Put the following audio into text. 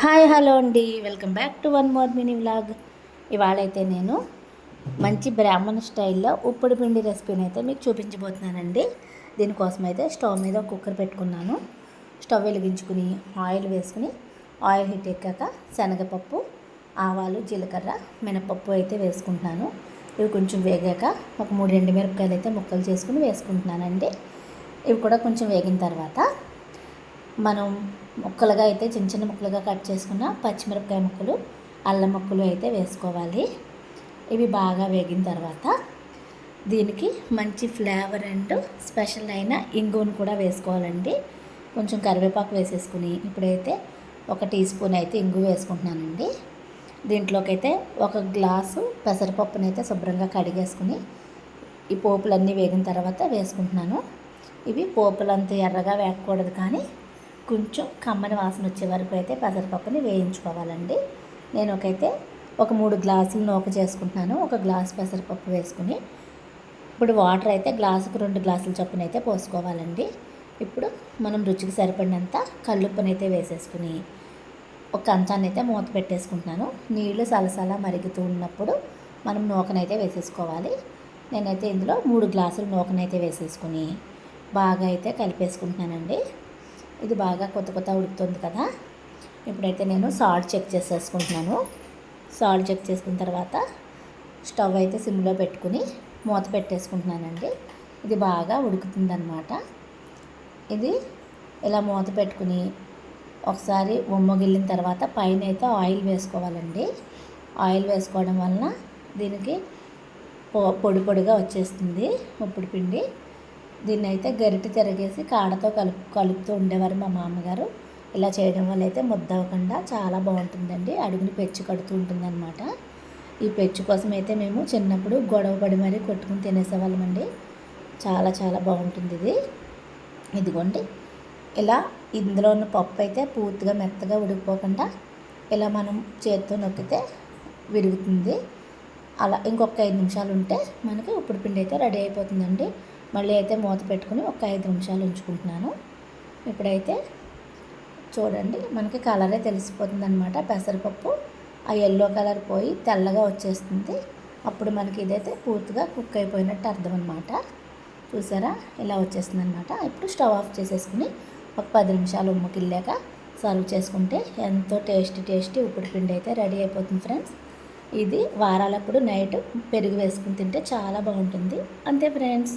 Hi hello అండి, welcome back to one more mini vlog. ఇవాళైతే నేను మంచి బ్రాహ్మణ స్టైల్లో ఉప్పుడు పిండి రెసిపీని అయితే మీకు చూపించబోతున్నానండి. దీనికోసం అయితే స్టవ్ మీద ఒక కుక్కర్ పెట్టుకున్నాను. స్టవ్ వెలిగించుకుని ఆయిల్ వేసుకుని ఆయిల్ హీట్ ఎక్కాక శనగపప్పు, ఆవాలు, జీలకర్ర, మినపప్పు అయితే వేసుకుంటున్నాను. ఇవి కొంచెం వేగాక ఒక 3 ఎండుమిరపకాయలు అయితే ముక్కలు చేసుకుని వేసుకుంటున్నానండి. ఇవి కూడా కొంచెం వేగిన తర్వాత మనం ముక్కలుగా అయితే చిన్న చిన్న ముక్కలుగా కట్ చేసుకున్న పచ్చిమిరపకాయ ముక్కలు, అల్లం ముక్కలు అయితే వేసుకోవాలి. ఇవి బాగా వేగిన తర్వాత దీనికి మంచి ఫ్లేవర్ అండ్ స్పెషల్ అయిన ఇంగువను కూడా వేసుకోవాలండి. కొంచెం కరివేపాకు వేసేసుకుని ఇప్పుడైతే 1 టీ స్పూన్ అయితే ఇంగువ వేసుకుంటున్నానండి. దీంట్లోకి అయితే 1 గ్లాసు పెసరపప్పునైతే శుభ్రంగా కడిగేసుకుని ఈ పోపులన్నీ వేగిన తర్వాత వేసుకుంటున్నాను. ఇవి పోపులంతా ఎర్రగా వేగకూడదు, కానీ కొంచెం కమ్మని వాసన వచ్చే వరకు అయితే పెసరపప్పుని వేయించుకోవాలండి. నేను ఒక 3 గ్లాసులు నూక చేసుకుంటున్నాను. 1 గ్లాసు పెసరపప్పు వేసుకుని ఇప్పుడు వాటర్ అయితే గ్లాసుకు 2 గ్లాసుల చొప్పున అయితే పోసుకోవాలండి. ఇప్పుడు మనం రుచికి సరిపడినంత కల్లుప్పునైతే వేసేసుకుని ఒక కంచాన్ని అయితే మూత పెట్టేసుకుంటున్నాను. నీళ్లు సలసలా మరుగుతూ ఉన్నప్పుడు మనం నూకనైతే వేసేసుకోవాలి. నేనైతే ఇందులో 3 గ్లాసులు నూకనైతే వేసేసుకుని బాగా అయితే కలిపేసుకుంటున్నానండి. ఇది బాగా కొత్త ఉడుకుతుంది కదా. ఇప్పుడైతే నేను సాల్ట్ చెక్ చేసేసుకుంటున్నాను. సాల్ట్ చెక్ చేసుకున్న తర్వాత స్టవ్ అయితే సిమ్లో పెట్టుకుని మూత పెట్టేసుకుంటున్నానండి. ఇది బాగా ఉడుకుతుందన్నమాట. ఇది ఇలా మూత పెట్టుకుని ఒకసారి ఉమ్మగిల్లిన తర్వాత పైన అయితే ఆయిల్ వేసుకోవాలండి. ఆయిల్ వేసుకోవడం వలన దీనికి పొడి పొడిగా వచ్చేస్తుంది ఉప్పుడు పిండి. దీన్ని అయితే గరిటె తిరగేసి కాడతో కలుపుతూ ఉండేవారు మా మామగారు. ఇలా చేయడం వల్ల అయితే ముద్ద అవ్వకుండా చాలా బాగుంటుందండి. అడుగుని పెచ్చు కడుతూ ఉంటుందన్నమాట. ఈ పెచ్చు కోసం అయితే మేము చిన్నప్పుడు గొడవ పడి మరీ కొట్టుకుని తినేసేవాళ్ళమండి. చాలా చాలా బాగుంటుంది ఇది. ఇదిగోండి, ఇలా ఇందులో ఉన్న పప్పు అయితే పూర్తిగా మెత్తగా ఉడికిపోకుండా ఇలా మనం చేత్తో నొక్కితే విరుగుతుంది. అలా ఇంకొక 5 నిమిషాలు ఉంటే మనకి ఉప్పుడు పిండి అయితే రెడీ అయిపోతుందండి. మళ్ళీ అయితే మూత పెట్టుకుని ఒక 5 నిమిషాలు ఉంచుకుంటున్నాను. ఇప్పుడైతే చూడండి, మనకి కలరే తెలిసిపోతుంది అనమాట. పెసరపప్పు ఆ ఎల్లో కలర్ పోయి తెల్లగా వచ్చేస్తుంది. అప్పుడు మనకి ఇదైతే పూర్తిగా కుక్ అయిపోయినట్టు అర్థం అనమాట. చూసారా, ఇలా వచ్చేస్తుంది అనమాట. ఇప్పుడు స్టవ్ ఆఫ్ చేసేసుకుని ఒక 10 నిమిషాలు ఉమ్మకిల్లాక సర్వ్ చేసుకుంటే ఎంతో టేస్టీ ఉప్పుడు పిండి అయితే రెడీ అయిపోతుంది ఫ్రెండ్స్. ఇది వారాలప్పుడు నైట్ పెరుగు వేసుకుని తింటే చాలా బాగుంటుంది. అంతే ఫ్రెండ్స్.